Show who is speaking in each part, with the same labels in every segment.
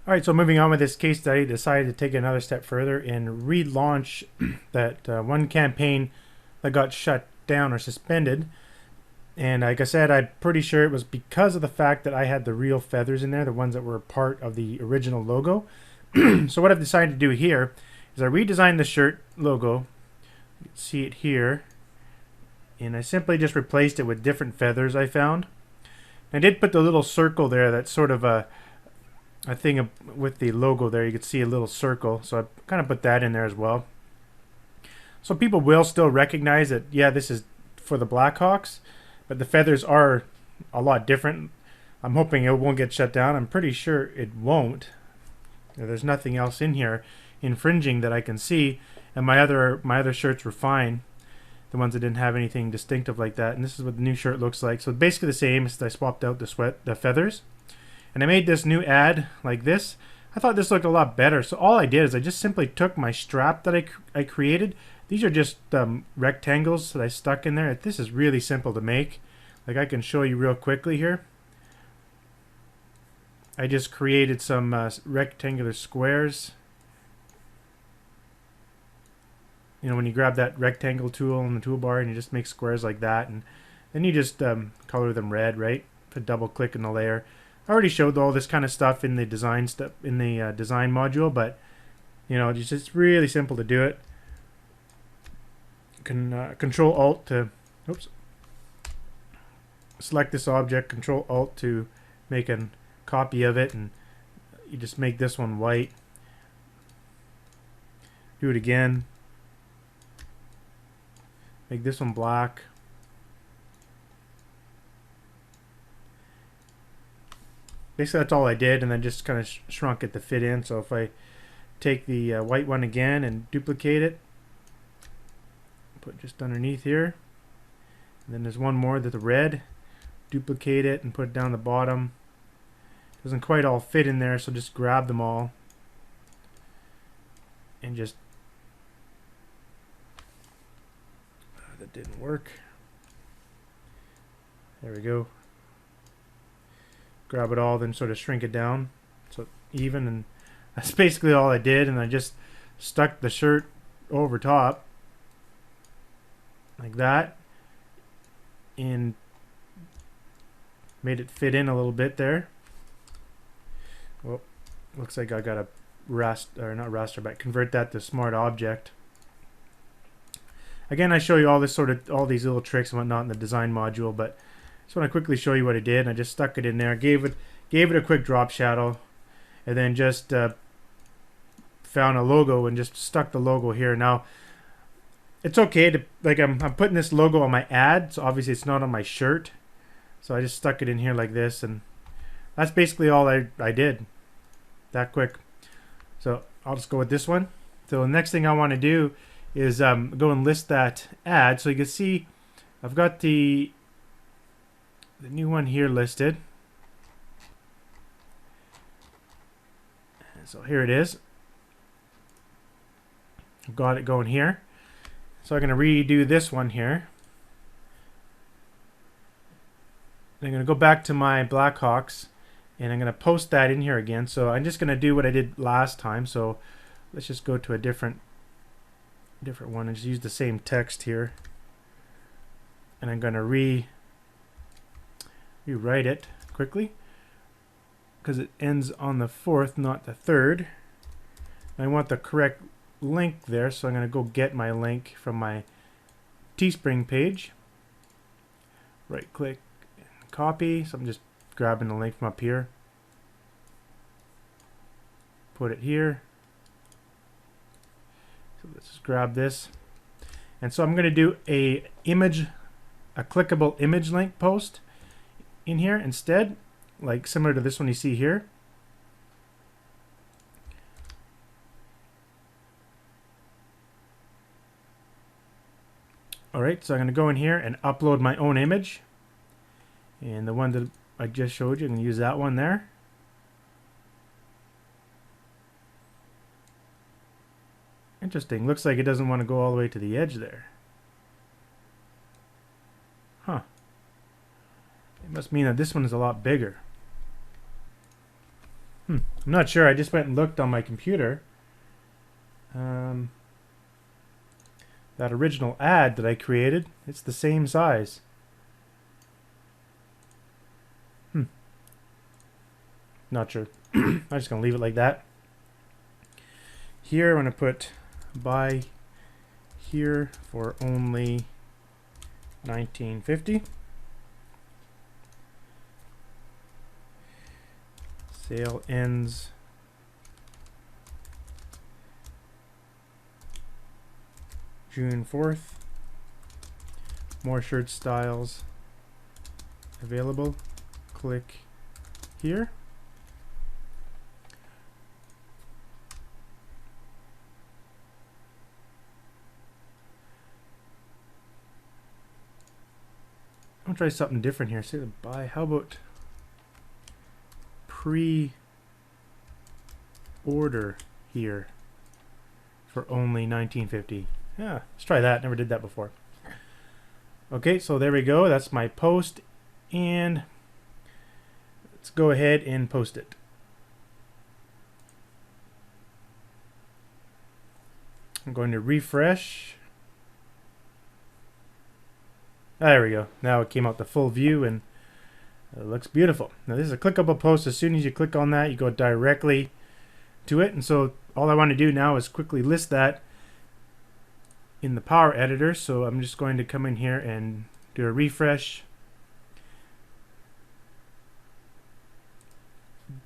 Speaker 1: All right, so moving on with this case study, decided to take another step further and relaunch that one campaign that got shut down or suspended. And like I said, I'm pretty sure it was because of the fact that I had the real feathers in there, the ones that were part of the original logo. So what I've decided to do here is I redesigned the shirt logo. You can see it here. And I simply just replaced it with different feathers I found. I did put the little circle there that's sort of a thing with the logo there. You can see a little circle, so I kind of put that in there as well. So people will still recognize that, yeah, this is for the Blackhawks, but the feathers are a lot different. I'm hoping it won't get shut down. I'm pretty sure it won't. There's nothing else in here infringing that I can see, and my other shirts were fine, the ones that didn't have anything distinctive like that. And this is what the new shirt looks like. So basically the same, as I swapped out the feathers. And I made this new ad like this. I thought this looked a lot better. So all I did is I just simply took my strap that I created. These are just rectangles that I stuck in there. This is really simple to make. Like I can show you real quickly here. I just created some rectangular squares. You know, when you grab that rectangle tool in the toolbar and you just make squares like that, and then you just color them red, right? Put double click in the layer. I already showed all this kind of stuff in the design design module, but you know, it's just really simple to do it. You can Control Alt to select this object, Control Alt to make a copy of it, and you just make this one white. Do it again. Make this one black. Basically that's all I did, and then just kind of shrunk it to fit in. So if I take the white one again and duplicate it, put just underneath here, and then there's one more that's the red, duplicate it and put it down the bottom. Doesn't quite all fit in there, so just grab them all and just that didn't work. There we go. Grab it all, then sort of shrink it down so even, and that's basically all I did. And I just stuck the shirt over top like that and made it fit in a little bit there. Well, looks like I got a convert that to smart object. Again, I show you all these little tricks and whatnot in the design module, but just want to quickly show you what I did. I just stuck it in there, gave it a quick drop shadow, and then just found a logo and just stuck the logo here. Now, it's okay to, like, I'm putting this logo on my ad, so obviously it's not on my shirt. So I just stuck it in here like this, and that's basically all I did. That quick. So I'll just go with this one. So the next thing I want to do is go and list that ad. So you can see I've got the new one here listed. So here it is. I've got it going here. So I'm going to redo this one here. I'm going to go back to my Blackhawks, and I'm going to post that in here again. So I'm just going to do what I did last time. So let's just go to a different one and just use the same text here. And I'm going to rewrite it quickly because it ends on the 4th, not the 3rd. I want the correct link there, so I'm going to go get my link from my Teespring page. Right click and copy. So I'm just grabbing the link from up here. Put it here. So let's just grab this. And so I'm going to do a clickable image link post in here instead, like similar to this one you see here. Alright, so I'm going to go in here and upload my own image. And the one that I just showed you, I'm going to use that one there. Interesting. Looks like it doesn't want to go all the way to the edge there. Huh. It must mean that this one is a lot bigger. I'm not sure. I just went and looked on my computer. That original ad that I created, it's the same size. Not sure. I'm just going to leave it like that. Here I'm going to put buy here for only $19.50. Sale ends June 4th. More shirt styles available. Click here. I'm gonna try something different here. Say the buy. How about pre-order here for only $19.50? Yeah, let's try that. Never did that before. Okay, so there we go. That's my post, and let's go ahead and post it. I'm going to refresh. There we go. Now it came out the full view and it looks beautiful. Now this is a clickable post. As soon as you click on that, you go directly to it. And so all I want to do now is quickly list that in the Power Editor. So I'm just going to come in here and do a refresh.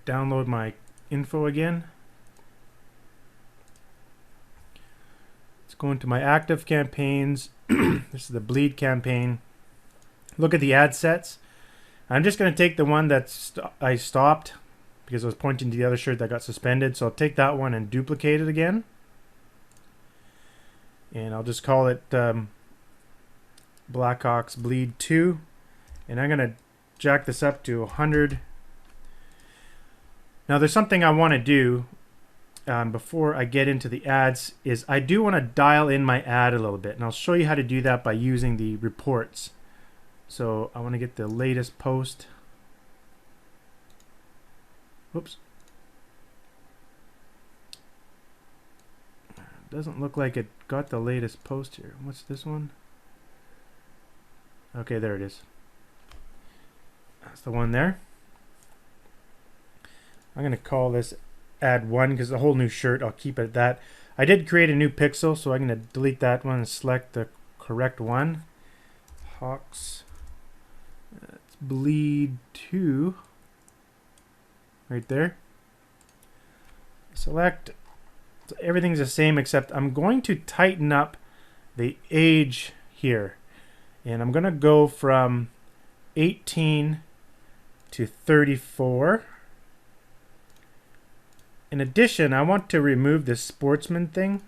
Speaker 1: Download my info again. Let's go into my active campaigns. This is the bleed campaign. Look at the ad sets. I'm just going to take the one that I stopped because I was pointing to the other shirt that got suspended. So I'll take that one and duplicate it again. And I'll just call it Blackhawks Bleed 2. And I'm going to jack this up to 100. Now there's something I want to do before I get into the ads is I do want to dial in my ad a little bit, and I'll show you how to do that by using the reports. So I want to get the latest post. Whoops. Doesn't look like it got the latest post here. What's this one? Okay, there it is. That's the one there. I'm going to call this ad 1 because the whole new shirt, I'll keep it at that. I did create a new pixel, so I'm going to delete that one and select the correct one. Hawks Bleed 2 right there. Select. So everything's the same except I'm going to tighten up the age here, and I'm going to go from 18 to 34. In addition, I want to remove this sportsman thing.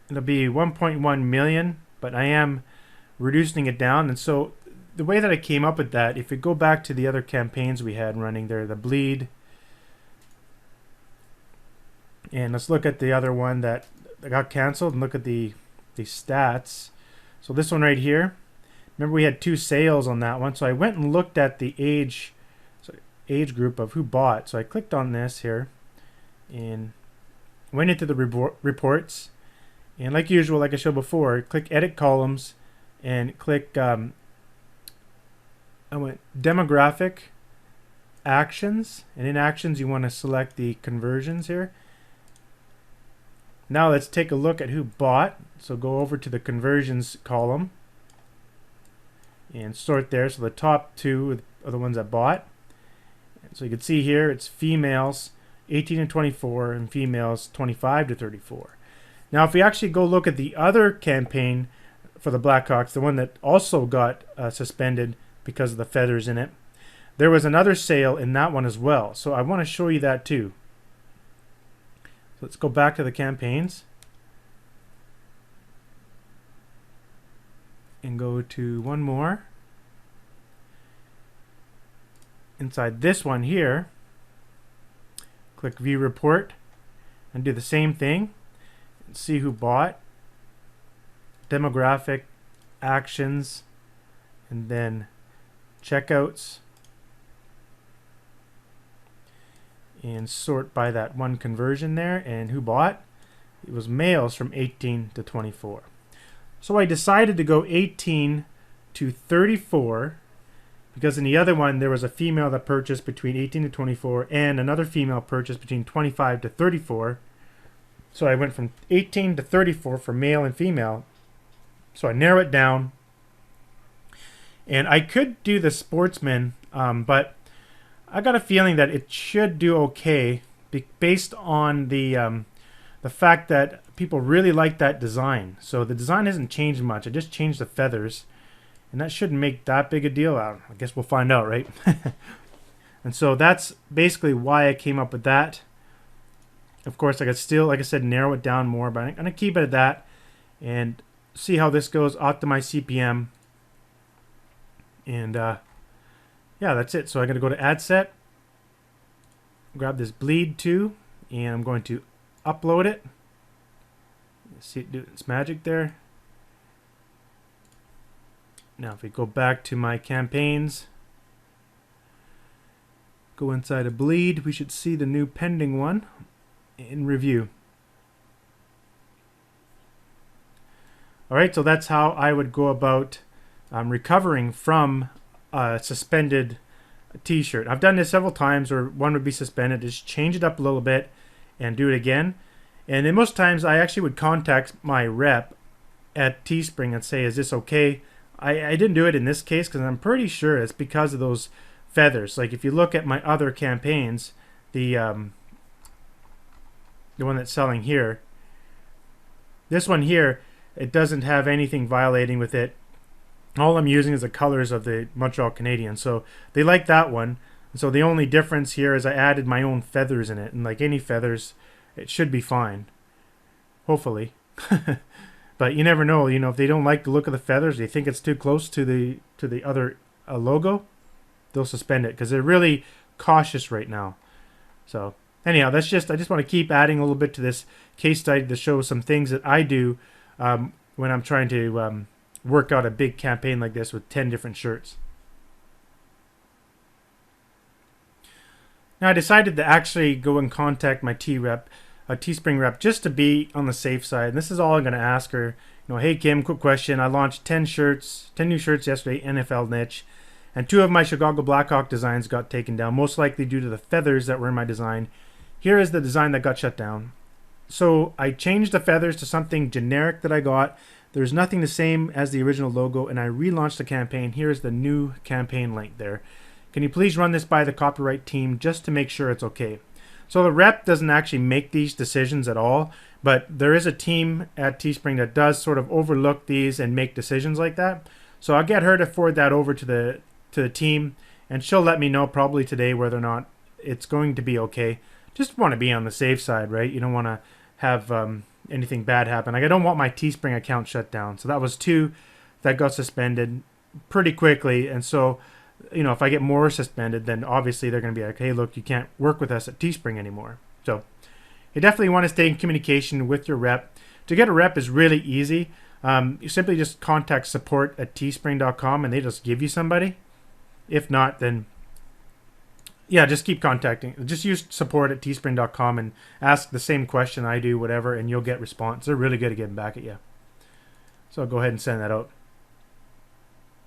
Speaker 1: It'll be 1.1 million, but I am reducing it down. And so the way that I came up with that, if you go back to the other campaigns we had running there, the bleed, and let's look at the other one that got canceled and look at the stats. So this one right here, remember we had 2 sales on that one. So I went and looked at the age group of who bought. So I clicked on this here and went into the reports, and like usual, like I showed before, click edit columns and click I went demographic actions, and in actions you want to select the conversions here. Now let's take a look at who bought. So go over to the conversions column and sort there. So the top 2 are the ones that bought. So you can see here it's females 18 to 24 and females 25 to 34. Now if we actually go look at the other campaign for the Blackhawks, the one that also got suspended because of the feathers in it, there was another sale in that one as well. So I want to show you that too. So let's go back to the campaigns and go to one more. Inside this one here, click view report and do the same thing and see who bought, demographic, actions, and then checkouts. and sort by that one conversion there and who bought. It was males from 18 to 24. So I decided to go 18 to 34 because in the other one there was a female that purchased between 18 to 24 and another female purchased between 25 to 34. So I went from 18 to 34 for male and female. So I narrow it down. And I could do the sportsman, but I got a feeling that it should do okay based on the fact that people really like that design. So the design hasn't changed much. I just changed the feathers, and that shouldn't make that big a deal out. I guess we'll find out, right? And so that's basically why I came up with that. Of course, I could still, like I said, narrow it down more, but I'm going to keep it at that and see how this goes, optimize CPM. And yeah, that's it. So I'm going to go to Ad Set, grab this bleed too, and I'm going to upload it. See it do its magic there. Now if we go back to my campaigns, go inside of bleed, we should see the new pending one in review. Alright, so that's how I would go about recovering from a suspended t-shirt. I've done this several times where one would be suspended, just change it up a little bit and do it again. And then most times I actually would contact my rep at Teespring and say, is this okay? I didn't do it in this case because I'm pretty sure it's because of those feathers. Like if you look at my other campaigns, the one that's selling here, this one here, it doesn't have anything violating with it. All I'm using is the colors of the Montreal Canadiens. So they like that one. So the only difference here is I added my own feathers in it. And like any feathers, it should be fine. Hopefully. But you never know. You know, if they don't like the look of the feathers, they think it's too close to the other logo, they'll suspend it because they're really cautious right now. So anyhow, I just want to keep adding a little bit to this case study to show some things that I do when I'm trying to work out a big campaign like this with 10 different shirts. Now I decided to actually go and contact my Teespring rep, just to be on the safe side. And this is all I'm going to ask her. You know, hey Kim, quick question. I launched 10 new shirts yesterday, NFL niche, and 2 of my Chicago Blackhawks designs got taken down, most likely due to the feathers that were in my design. Here is the design that got shut down. So I changed the feathers to something generic that I got. There's nothing the same as the original logo, and I relaunched the campaign. Here's the new campaign link there. Can you please run this by the copyright team just to make sure it's okay? So the rep doesn't actually make these decisions at all, but there is a team at Teespring that does sort of overlook these and make decisions like that. So I'll get her to forward that over to the team, and she'll let me know probably today whether or not it's going to be okay. Just want to be on the safe side, right? You don't want to have anything bad happen. Like I don't want my Teespring account shut down. So that was 2 that got suspended pretty quickly, and so you know, if I get more suspended, then obviously they're going to be like, hey, look, you can't work with us at Teespring anymore. So you definitely want to stay in communication with your rep. To get a rep is really easy. You simply just contact support@teespring.com and they just give you somebody. If not, then yeah, just keep contacting. Just use support@teespring.com and ask the same question I do, whatever, and you'll get response. They're really good at getting back at you. So I'll go ahead and send that out.